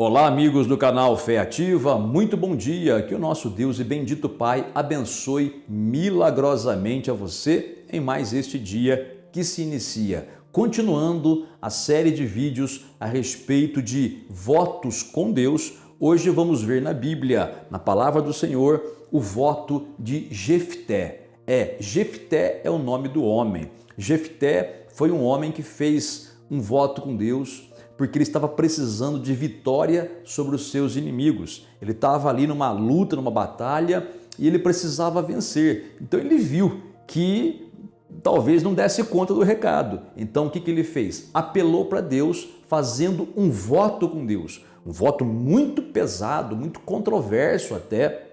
Olá, amigos do canal Fé Ativa, muito bom dia, que o nosso Deus e bendito Pai abençoe milagrosamente a você em mais este dia que se inicia. Continuando a série de vídeos a respeito de votos com Deus, hoje vamos ver na Bíblia, na palavra do Senhor, o voto de Jefté. Jefté é o nome do homem. Jefté foi um homem que fez um voto com Deus, porque ele estava precisando de vitória sobre os seus inimigos. Ele estava ali numa luta, numa batalha, e ele precisava vencer. Então ele viu que talvez não desse conta do recado. Então o que ele fez? Apelou para Deus, fazendo um voto com Deus. Um voto muito pesado, muito controverso até.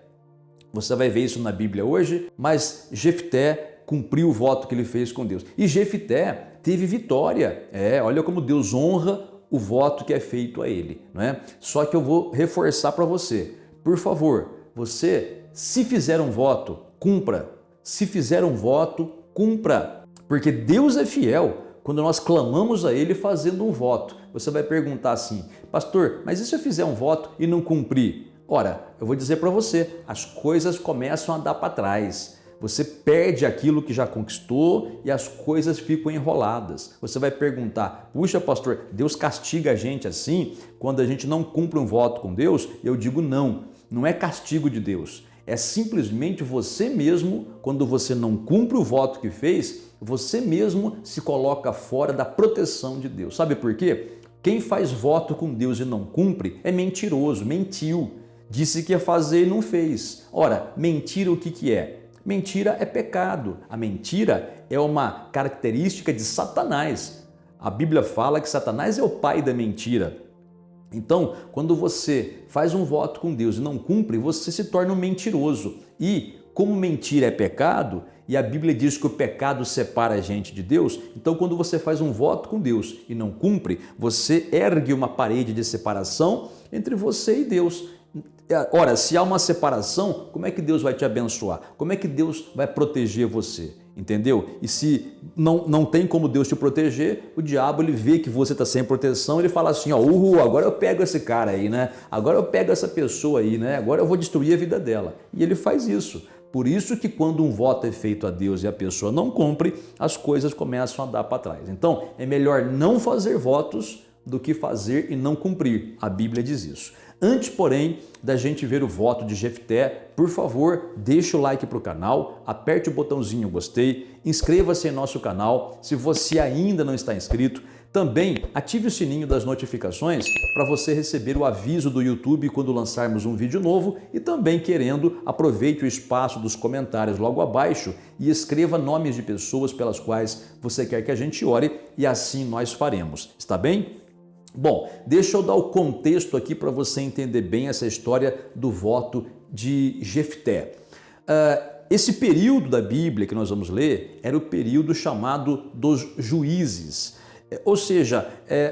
Você vai ver isso na Bíblia hoje, mas Jefté cumpriu o voto que ele fez com Deus. E Jefté teve vitória. Olha como Deus honra o voto que é feito a ele, não é? Só que eu vou reforçar para você, por favor, você, se fizer um voto, cumpra. Se fizer um voto, cumpra, porque Deus é fiel quando nós clamamos a Ele fazendo um voto. Você vai perguntar assim, pastor, mas e se eu fizer um voto e não cumprir? Ora, eu vou dizer para você, as coisas começam a dar para trás. Você perde aquilo que já conquistou e as coisas ficam enroladas. Você vai perguntar, puxa pastor, Deus castiga a gente assim quando a gente não cumpre um voto com Deus? Eu digo não, não é castigo de Deus. É simplesmente você mesmo, quando você não cumpre o voto que fez, você mesmo se coloca fora da proteção de Deus. Sabe por quê? Quem faz voto com Deus e não cumpre é mentiroso, mentiu. Disse que ia fazer e não fez. Ora, mentira o que é? Mentira é pecado. A mentira é uma característica de Satanás. A Bíblia fala que Satanás é o pai da mentira. Então, quando você faz um voto com Deus e não cumpre, você se torna um mentiroso. E como mentira é pecado, e a Bíblia diz que o pecado separa a gente de Deus, então quando você faz um voto com Deus e não cumpre, você ergue uma parede de separação entre você e Deus. Ora, se há uma separação, como é que Deus vai te abençoar? Como é que Deus vai proteger você? Entendeu? E se não tem como Deus te proteger, o diabo ele vê que você está sem proteção, ele fala assim, agora eu pego esse cara aí, né? Agora eu pego essa pessoa aí, né? Agora eu vou destruir a vida dela. E ele faz isso. Por isso que quando um voto é feito a Deus e a pessoa não cumpre, as coisas começam a dar para trás. Então, é melhor não fazer votos do que fazer e não cumprir. A Bíblia diz isso. Antes, porém, da gente ver o voto de Jefté, por favor, deixe o like para o canal, aperte o botãozinho gostei, inscreva-se em nosso canal, se você ainda não está inscrito, também ative o sininho das notificações para você receber o aviso do YouTube quando lançarmos um vídeo novo e também, querendo, aproveite o espaço dos comentários logo abaixo e escreva nomes de pessoas pelas quais você quer que a gente ore e assim nós faremos, está bem? Bom, deixa eu dar o contexto aqui para você entender bem essa história do voto de Jefté. Esse período da Bíblia que nós vamos ler era o período chamado dos juízes. Ou seja,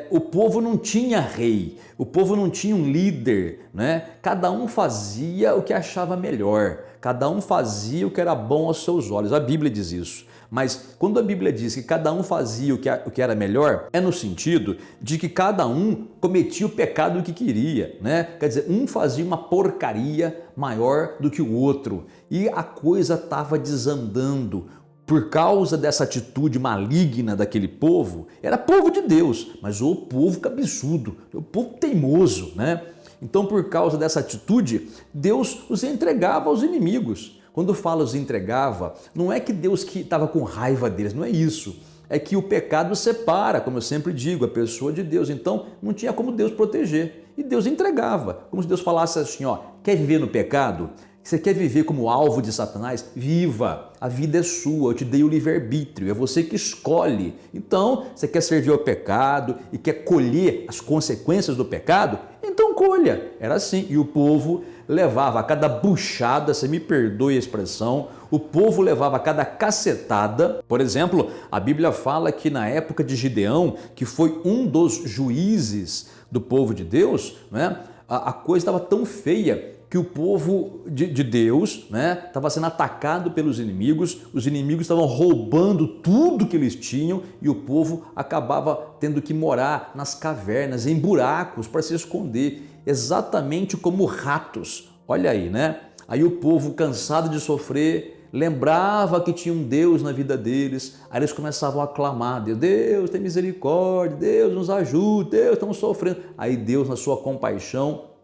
o povo não tinha rei, o povo não tinha um líder, né? Cada um fazia o que achava melhor, cada um fazia o que era bom aos seus olhos. A Bíblia diz isso. Mas quando a Bíblia diz que cada um fazia o que era melhor, é no sentido de que cada um cometia o pecado que queria, né? Quer dizer, um fazia uma porcaria maior do que o outro e a coisa estava desandando. Por causa dessa atitude maligna daquele povo, era povo de Deus, mas o povo cabeçudo, o povo teimoso, né? Então, por causa dessa atitude, Deus os entregava aos inimigos. Quando fala os entregava, não é que Deus que estava com raiva deles, não é isso. É que o pecado separa, como eu sempre digo, a pessoa de Deus. Então, não tinha como Deus proteger. E Deus entregava, como se Deus falasse assim, quer viver no pecado? Você quer viver como alvo de Satanás? Viva! A vida é sua, eu te dei o livre-arbítrio, é você que escolhe. Então, você quer servir ao pecado e quer colher as consequências do pecado? Então colha. Era assim. E o povo levava a cada buchada, você me perdoe a expressão, o povo levava a cada cacetada. Por exemplo, a Bíblia fala que na época de Gideão, que foi um dos juízes do povo de Deus, né? A coisa estava tão feia que o povo de Deus, né, estava sendo atacado pelos inimigos, os inimigos estavam roubando tudo que eles tinham e o povo acabava tendo que morar nas cavernas, em buracos para se esconder, exatamente como ratos. Olha aí, né? Aí o povo, cansado de sofrer, lembrava que tinha um Deus na vida deles, aí eles começavam a clamar: Deus tem misericórdia, Deus nos ajude, Deus, estamos sofrendo. Aí Deus, na sua compaixão,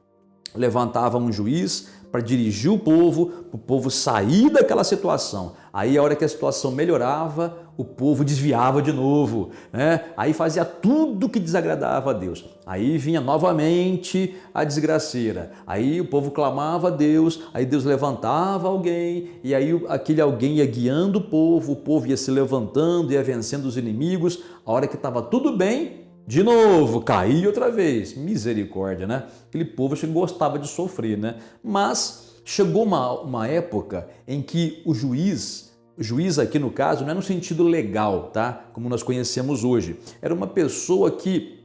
levantava um juiz para dirigir o povo sair daquela situação. Aí a hora que a situação melhorava, o povo desviava de novo, né? Aí fazia tudo que desagradava a Deus. Aí vinha novamente a desgraceira. Aí o povo clamava a Deus, aí Deus levantava alguém, e aí aquele alguém ia guiando o povo ia se levantando, ia vencendo os inimigos. A hora que estava tudo bem, de novo, caía outra vez. Misericórdia, né? Aquele povo que gostava de sofrer, né? Mas chegou uma época em que o juiz aqui no caso, não é no sentido legal, tá? Como nós conhecemos hoje. Era uma pessoa que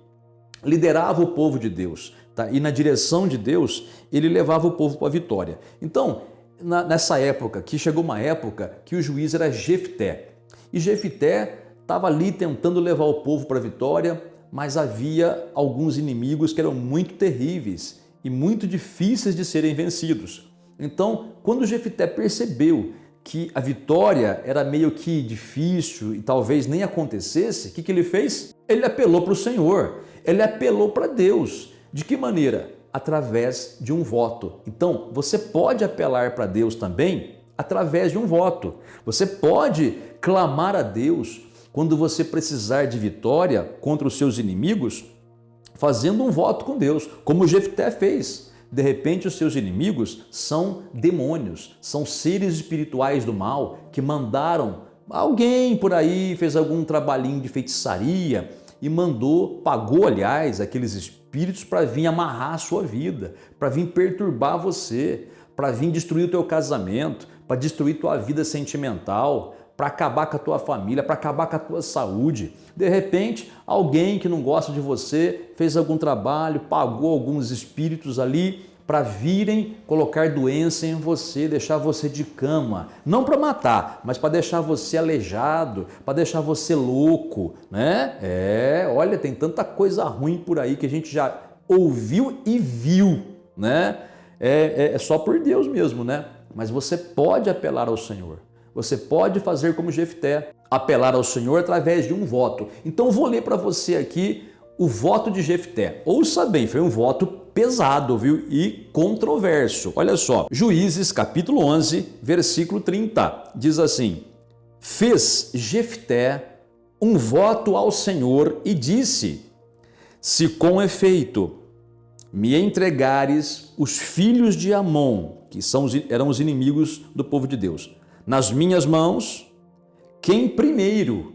liderava o povo de Deus, tá? E na direção de Deus, ele levava o povo para a vitória. Então, nessa época, chegou uma época que o juiz era Jefté. E Jefté estava ali tentando levar o povo para a vitória, mas havia alguns inimigos que eram muito terríveis e muito difíceis de serem vencidos. Então, quando Jefté percebeu que a vitória era meio que difícil e talvez nem acontecesse, o que ele fez? Ele apelou para o Senhor, ele apelou para Deus. De que maneira? Através de um voto. Então, você pode apelar para Deus também através de um voto. Você pode clamar a Deus quando você precisar de vitória contra os seus inimigos, fazendo um voto com Deus, como Jefté fez. De repente, os seus inimigos são demônios, são seres espirituais do mal que mandaram alguém por aí, fez algum trabalhinho de feitiçaria e pagou, aliás, aqueles espíritos para vir amarrar a sua vida, para vir perturbar você, para vir destruir o teu casamento, para destruir tua vida sentimental, para acabar com a tua família, para acabar com a tua saúde. De repente, alguém que não gosta de você fez algum trabalho, pagou alguns espíritos ali para virem colocar doença em você, deixar você de cama. Não para matar, mas para deixar você aleijado, para deixar você louco, né? Olha, tem tanta coisa ruim por aí que a gente já ouviu e viu, né? É só por Deus mesmo, né? Mas você pode apelar ao Senhor. Você pode fazer como Jefté, apelar ao Senhor através de um voto. Então vou ler para você aqui o voto de Jefté. Ouça bem, foi um voto pesado, viu? E controverso. Olha só, Juízes capítulo 11, versículo 30, diz assim: fez Jefté um voto ao Senhor e disse: se com efeito me entregares os filhos de Amon, que eram os inimigos do povo de Deus, nas minhas mãos, quem primeiro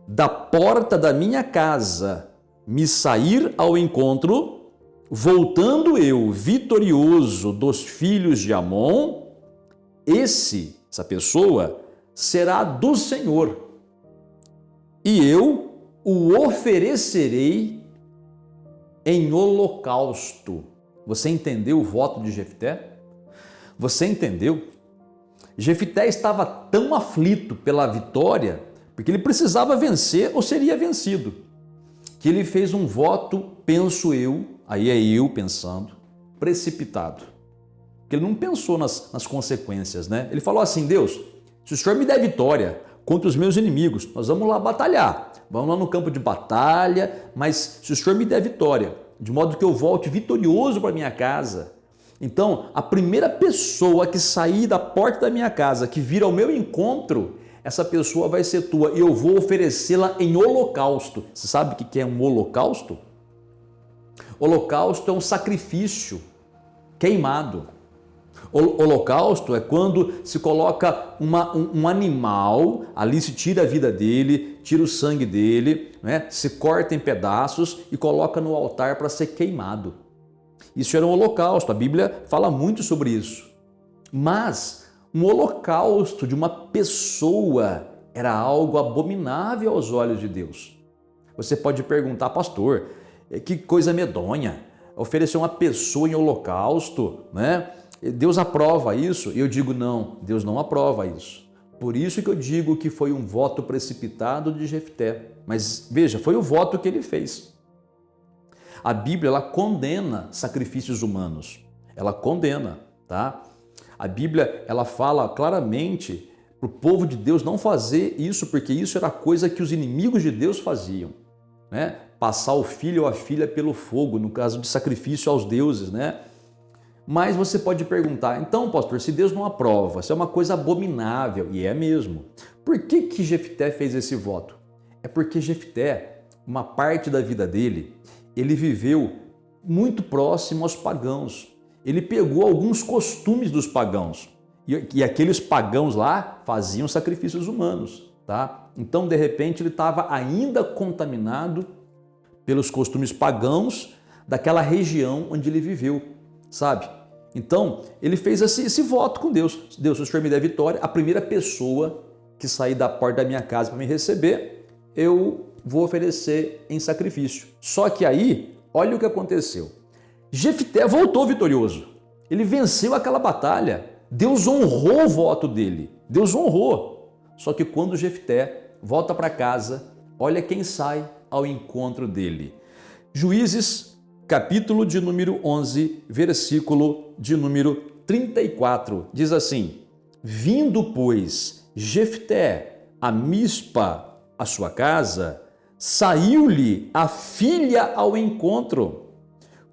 da porta da minha casa me sair ao encontro, voltando eu vitorioso dos filhos de Amon, essa pessoa será do Senhor, e eu o oferecerei em holocausto. Você entendeu o voto de Jefté? Você entendeu? Jefté estava tão aflito pela vitória, porque ele precisava vencer ou seria vencido, que ele fez um voto, penso eu, aí é eu pensando, precipitado. Porque ele não pensou nas consequências, né? Ele falou assim: Deus, se o Senhor me der vitória contra os meus inimigos, nós vamos lá batalhar, vamos lá no campo de batalha, mas se o Senhor me der vitória, de modo que eu volte vitorioso para minha casa, então, a primeira pessoa que sair da porta da minha casa, que vir ao meu encontro, essa pessoa vai ser tua e eu vou oferecê-la em holocausto. Você sabe o que é um holocausto? Holocausto é um sacrifício queimado. Holocausto é quando se coloca um animal, ali se tira a vida dele, tira o sangue dele, né? Se corta em pedaços e coloca no altar para ser queimado. Isso era um holocausto, a Bíblia fala muito sobre isso. Mas um holocausto de uma pessoa era algo abominável aos olhos de Deus. Você pode perguntar: pastor, que coisa medonha, oferecer uma pessoa em holocausto, né? Deus aprova isso? Eu digo não, Deus não aprova isso. Por isso que eu digo que foi um voto precipitado de Jefté. Mas veja, foi o voto que ele fez. A Bíblia, ela condena sacrifícios humanos. Ela condena, tá? A Bíblia, ela fala claramente para o povo de Deus não fazer isso, porque isso era coisa que os inimigos de Deus faziam, né? Passar o filho ou a filha pelo fogo, no caso de sacrifício aos deuses, né? Mas você pode perguntar, então, pastor, se Deus não aprova, se é uma coisa abominável, e é mesmo, por que Jefté fez esse voto? É porque Jefté, uma parte da vida dele, ele viveu muito próximo aos pagãos. Ele pegou alguns costumes dos pagãos. E aqueles pagãos lá faziam sacrifícios humanos, tá? Então, de repente, ele estava ainda contaminado pelos costumes pagãos daquela região onde ele viveu, sabe? Então, ele fez esse voto com Deus. Deus, se o Senhor me der vitória, a primeira pessoa que sair da porta da minha casa para me receber, eu vou oferecer em sacrifício. Só que aí, olha o que aconteceu. Jefté voltou vitorioso. Ele venceu aquela batalha. Deus honrou o voto dele. Deus honrou. Só que quando Jefté volta para casa, olha quem sai ao encontro dele. Juízes, capítulo de número 11, versículo de número 34. Diz assim: Vindo, pois, Jefté a Mispa, a sua casa, saiu-lhe a filha ao encontro,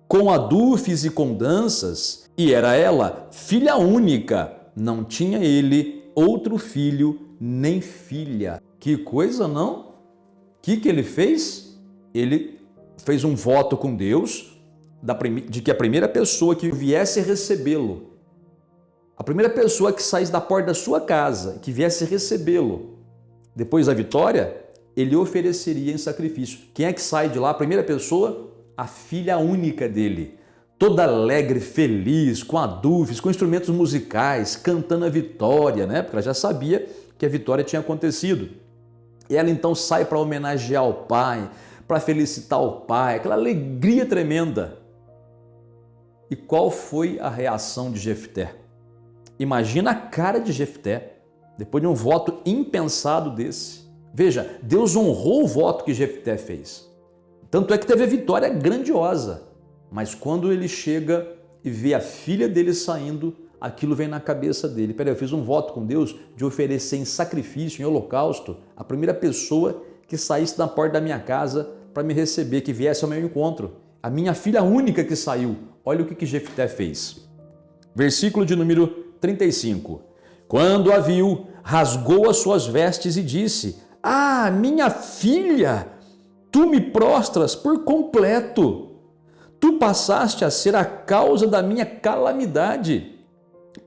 com adufes e com danças, e era ela filha única, não tinha ele outro filho nem filha. Que coisa, não? O que ele fez? Ele fez um voto com Deus de que a primeira pessoa que viesse recebê-lo, a primeira pessoa que saísse da porta da sua casa, que viesse recebê-lo, depois da vitória, ele ofereceria em sacrifício. Quem é que sai de lá? A primeira pessoa? A filha única dele. Toda alegre, feliz, com adufes, com instrumentos musicais, cantando a vitória, né? Porque ela já sabia que a vitória tinha acontecido. E ela então sai para homenagear o pai, para felicitar o pai, aquela alegria tremenda. E qual foi a reação de Jefté? Imagina a cara de Jefté, depois de um voto impensado desse. Veja, Deus honrou o voto que Jefté fez. Tanto é que teve a vitória grandiosa. Mas quando ele chega e vê a filha dele saindo, aquilo vem na cabeça dele. Peraí, eu fiz um voto com Deus de oferecer em sacrifício, em holocausto, a primeira pessoa que saísse da porta da minha casa para me receber, que viesse ao meu encontro. A minha filha única que saiu. Olha o que Jefté fez. Versículo de número 35. Quando a viu, rasgou as suas vestes e disse: Ah, minha filha, tu me prostras por completo. Tu passaste a ser a causa da minha calamidade,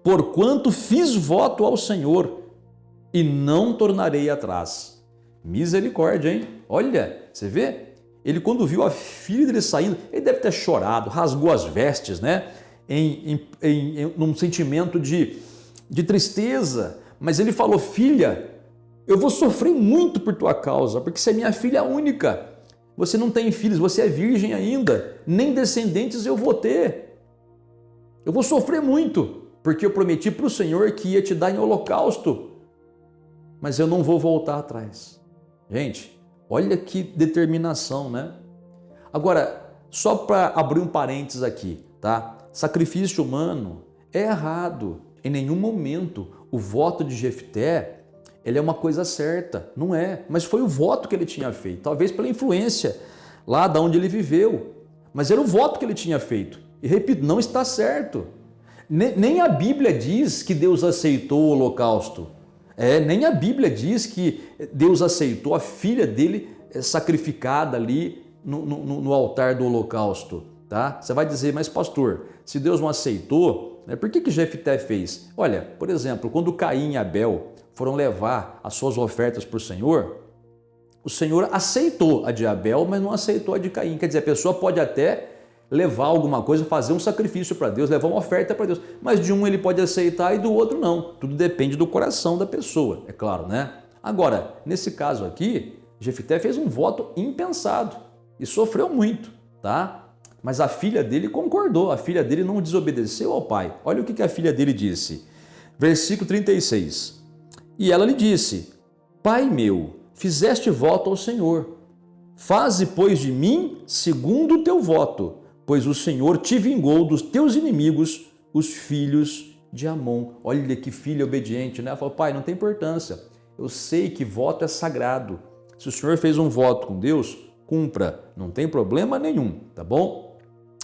porquanto fiz voto ao Senhor e não tornarei atrás. Misericórdia, hein? Olha, você vê? Ele, quando viu a filha dele saindo, ele deve ter chorado, rasgou as vestes, né? Num sentimento de tristeza. Mas ele falou: Filha, eu vou sofrer muito por tua causa, porque você é minha filha única. Você não tem filhos, você é virgem ainda, nem descendentes eu vou ter. Eu vou sofrer muito, porque eu prometi para o Senhor que ia te dar em holocausto, mas eu não vou voltar atrás. Gente, olha que determinação, né? Agora, só para abrir um parênteses aqui, tá? Sacrifício humano é errado. Em nenhum momento o voto de Jefté, ele é uma coisa certa, não é, mas foi o voto que ele tinha feito, talvez pela influência lá da onde ele viveu, mas era o voto que ele tinha feito, e repito, não está certo, nem a Bíblia diz que Deus aceitou o holocausto, nem a Bíblia diz que Deus aceitou a filha dele sacrificada ali no altar do holocausto, tá? Você vai dizer, mas pastor, se Deus não aceitou, por que Jefté fez? Olha, por exemplo, quando Caim e Abel foram levar as suas ofertas para o Senhor aceitou a de Abel, mas não aceitou a de Caim. Quer dizer, a pessoa pode até levar alguma coisa, fazer um sacrifício para Deus, levar uma oferta para Deus, mas de um ele pode aceitar e do outro não. Tudo depende do coração da pessoa, é claro, né? Agora, nesse caso aqui, Jefté fez um voto impensado e sofreu muito, tá? Mas a filha dele concordou, a filha dele não desobedeceu ao pai. Olha o que a filha dele disse. Versículo 36. E ela lhe disse: Pai meu, fizeste voto ao Senhor. Faze, pois, de mim segundo o teu voto, pois o Senhor te vingou dos teus inimigos, os filhos de Amon. Olha que filha obediente, né? Ela falou: pai, não tem importância. Eu sei que voto é sagrado. Se o Senhor fez um voto com Deus, cumpra. Não tem problema nenhum, tá bom?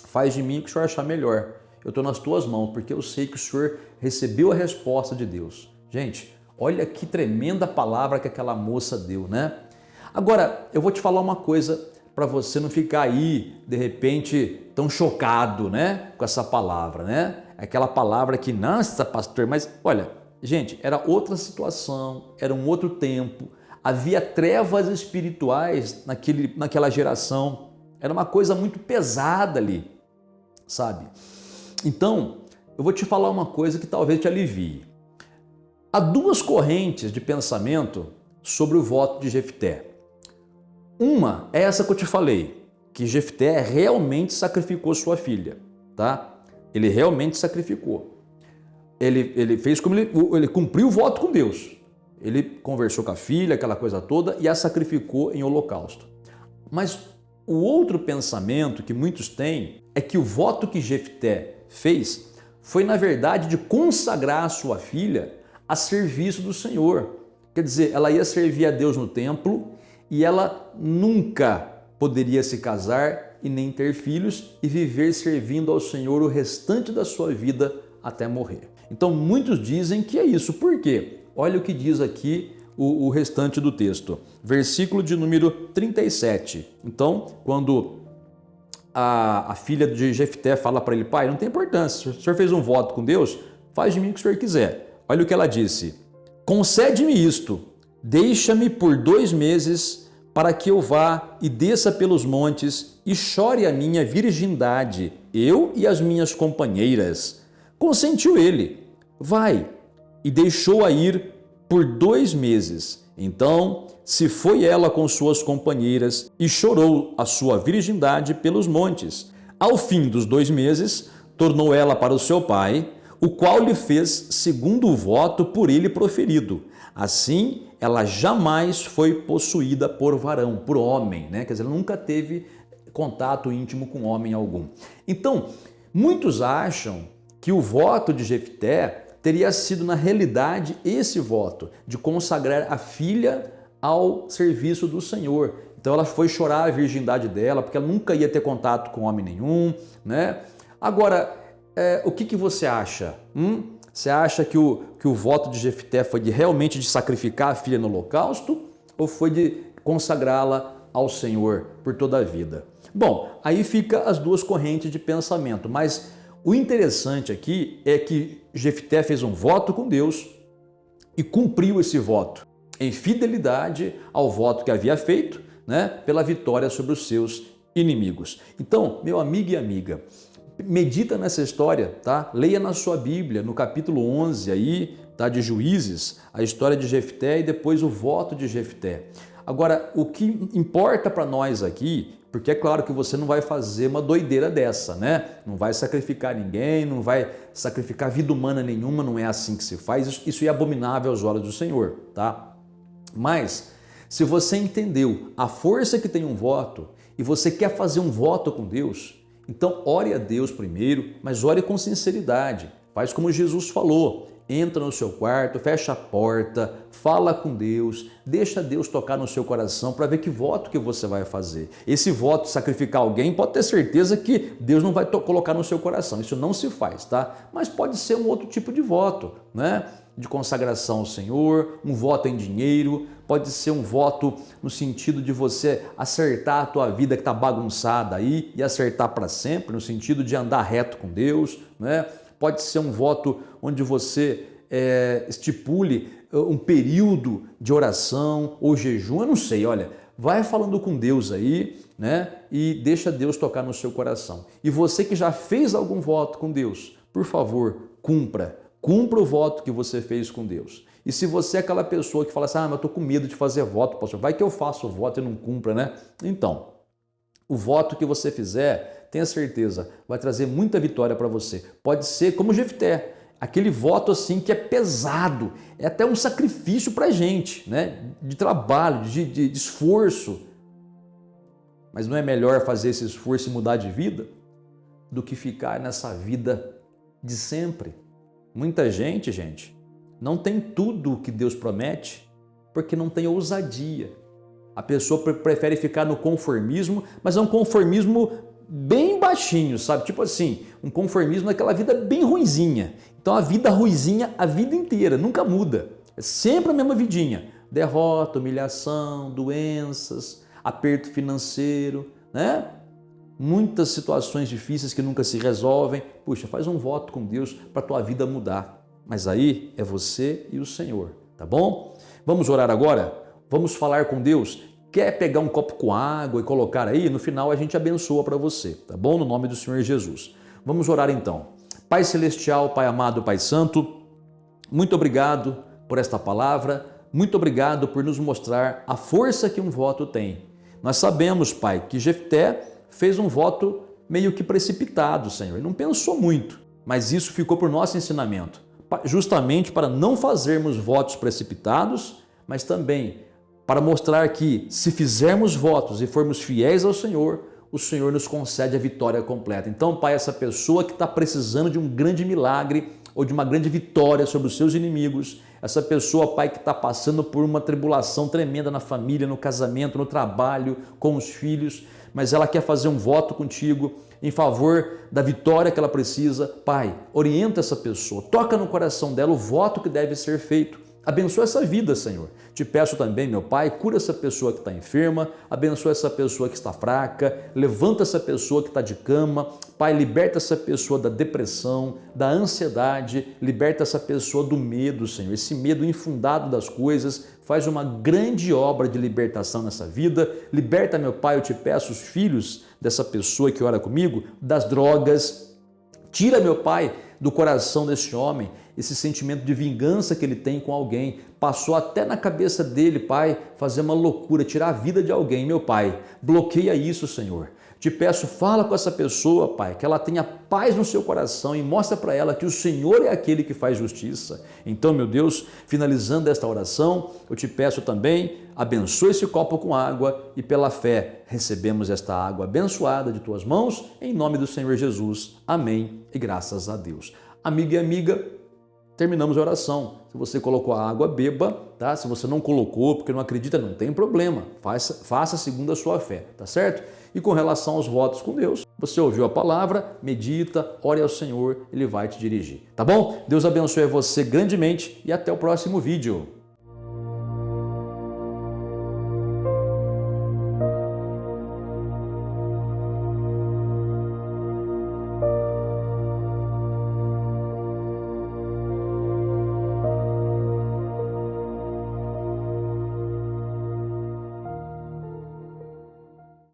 Faz de mim o que o Senhor achar melhor. Eu estou nas tuas mãos, porque eu sei que o Senhor recebeu a resposta de Deus. Gente, olha que tremenda palavra que aquela moça deu, né? Agora, eu vou te falar uma coisa para você não ficar aí, de repente, tão chocado, né, com essa palavra, né? Aquela palavra que, nossa, pastor, mas olha, gente, era outra situação, era um outro tempo, havia trevas espirituais naquela geração, era uma coisa muito pesada ali, sabe? Então, eu vou te falar uma coisa que talvez te alivie. Há duas correntes de pensamento sobre o voto de Jefté. Uma é essa que eu te falei, que Jefté realmente sacrificou sua filha, tá? Ele realmente sacrificou. Ele fez como ele cumpriu o voto com Deus. Ele conversou com a filha, aquela coisa toda, e a sacrificou em holocausto. Mas o outro pensamento que muitos têm é que o voto que Jefté fez foi, na verdade, de consagrar a sua filha a serviço do Senhor. Quer dizer, ela ia servir a Deus no templo e ela nunca poderia se casar e nem ter filhos e viver servindo ao Senhor o restante da sua vida até morrer. Então muitos dizem que é isso. Por quê? Olha o que diz aqui o restante do texto. Versículo de número 37. Então, quando a filha de Jefté fala para ele: pai, não tem importância, o senhor fez um voto com Deus, faz de mim o que o senhor quiser. Olha o que ela disse: concede-me isto, deixa-me por 2 meses para que eu vá e desça pelos montes e chore a minha virgindade, eu e as minhas companheiras. Consentiu ele. Vai. E deixou-a ir por 2 meses. Então se foi ela com suas companheiras e chorou a sua virgindade pelos montes. Ao fim dos 2 meses, tornou ela para o seu pai, o qual lhe fez segundo o voto por ele proferido. Assim, ela jamais foi possuída por varão, por homem, né? Quer dizer, ela nunca teve contato íntimo com homem algum. Então, muitos acham que o voto de Jefté teria sido, na realidade, esse voto de consagrar a filha ao serviço do Senhor. Então ela foi chorar a virgindade dela, porque ela nunca ia ter contato com homem nenhum, né? Agora, o que você acha? Você acha que o voto de Jefté foi realmente de sacrificar a filha no holocausto ou foi de consagrá-la ao Senhor por toda a vida? Bom, aí fica as duas correntes de pensamento, mas o interessante aqui é que Jefté fez um voto com Deus e cumpriu esse voto em fidelidade ao voto que havia feito, né, pela vitória sobre os seus inimigos. Então, meu amigo e amiga, medita nessa história, tá? Leia na sua Bíblia, no capítulo 11 aí, tá, de Juízes, a história de Jefté e depois o voto de Jefté. Agora, o que importa para nós aqui, porque é claro que você não vai fazer uma doideira dessa, né? Não vai sacrificar ninguém, não vai sacrificar vida humana nenhuma, não é assim que se faz. Isso é abominável aos olhos do Senhor, tá? Mas, se você entendeu a força que tem um voto e você quer fazer um voto com Deus, então ore a Deus primeiro, mas ore com sinceridade. Faz como Jesus falou. Entra no seu quarto, fecha a porta, fala com Deus, deixa Deus tocar no seu coração para ver que voto que você vai fazer. Esse voto de sacrificar alguém, pode ter certeza que Deus não vai colocar no seu coração. Isso não se faz, tá? Mas pode ser um outro tipo de voto, né? De consagração ao Senhor, um voto em dinheiro, pode ser um voto no sentido de você acertar a tua vida que está bagunçada aí e acertar para sempre, no sentido de andar reto com Deus, né? Pode ser um voto onde você estipule um período de oração ou jejum, eu não sei, olha, vai falando com Deus aí, né? E deixa Deus tocar no seu coração. E você que já fez algum voto com Deus, por favor, cumpra o voto que você fez com Deus. E se você é aquela pessoa que fala assim, mas eu estou com medo de fazer voto, pastor, vai que eu faço o voto e não cumpra, né? Então, o voto que você fizer tenha certeza, vai trazer muita vitória para você. Pode ser como Jefté, aquele voto assim que é pesado, é até um sacrifício para a gente, né? De trabalho, de esforço. Mas não é melhor fazer esse esforço e mudar de vida do que ficar nessa vida de sempre? Muita gente, não tem tudo o que Deus promete porque não tem ousadia. A pessoa prefere ficar no conformismo, mas é um conformismo bem baixinho, sabe? Tipo assim, um conformismo daquela vida bem ruinzinha. Então a vida ruinzinha a vida inteira, nunca muda. É sempre a mesma vidinha. Derrota, humilhação, doenças, aperto financeiro, né? Muitas situações difíceis que nunca se resolvem. Puxa, faz um voto com Deus para a tua vida mudar. Mas aí é você e o Senhor, tá bom? Vamos orar agora? Vamos falar com Deus? Quer pegar um copo com água e colocar aí? No final a gente abençoa para você, tá bom? No nome do Senhor Jesus. Vamos orar então. Pai Celestial, Pai amado, Pai Santo, muito obrigado por esta palavra, muito obrigado por nos mostrar a força que um voto tem. Nós sabemos, Pai, que Jefté fez um voto meio que precipitado, Senhor, e não pensou muito, mas isso ficou por nosso ensinamento, justamente para não fazermos votos precipitados, mas também para mostrar que, se fizermos votos e formos fiéis ao Senhor, o Senhor nos concede a vitória completa. Então, Pai, essa pessoa que está precisando de um grande milagre ou de uma grande vitória sobre os seus inimigos, essa pessoa, Pai, que está passando por uma tribulação tremenda na família, no casamento, no trabalho, com os filhos, mas ela quer fazer um voto contigo em favor da vitória que ela precisa. Pai, orienta essa pessoa, toca no coração dela o voto que deve ser feito. Abençoa essa vida, Senhor. Te peço também, meu Pai, cura essa pessoa que está enferma, abençoa essa pessoa que está fraca, levanta essa pessoa que está de cama. Pai, liberta essa pessoa da depressão, da ansiedade, liberta essa pessoa do medo, Senhor. Esse medo infundado das coisas, faz uma grande obra de libertação nessa vida. Liberta, meu Pai, eu te peço, os filhos dessa pessoa que ora comigo, das drogas. Tira, meu Pai, do coração desse homem esse sentimento de vingança que ele tem com alguém. Passou até na cabeça dele, Pai, fazer uma loucura, tirar a vida de alguém. Meu Pai, bloqueia isso, Senhor. Te peço, fala com essa pessoa, Pai, que ela tenha paz no seu coração e mostra para ela que o Senhor é aquele que faz justiça. Então, meu Deus, finalizando esta oração, eu te peço também, abençoe esse copo com água e pela fé recebemos esta água abençoada de tuas mãos, em nome do Senhor Jesus. Amém e graças a Deus. Amigo e amiga, terminamos a oração. Se você colocou a água, beba, tá? Se você não colocou, porque não acredita, não tem problema. Faça segundo a sua fé, tá certo? E com relação aos votos com Deus, você ouviu a palavra, medita, ore ao Senhor, Ele vai te dirigir, tá bom? Deus abençoe você grandemente e até o próximo vídeo.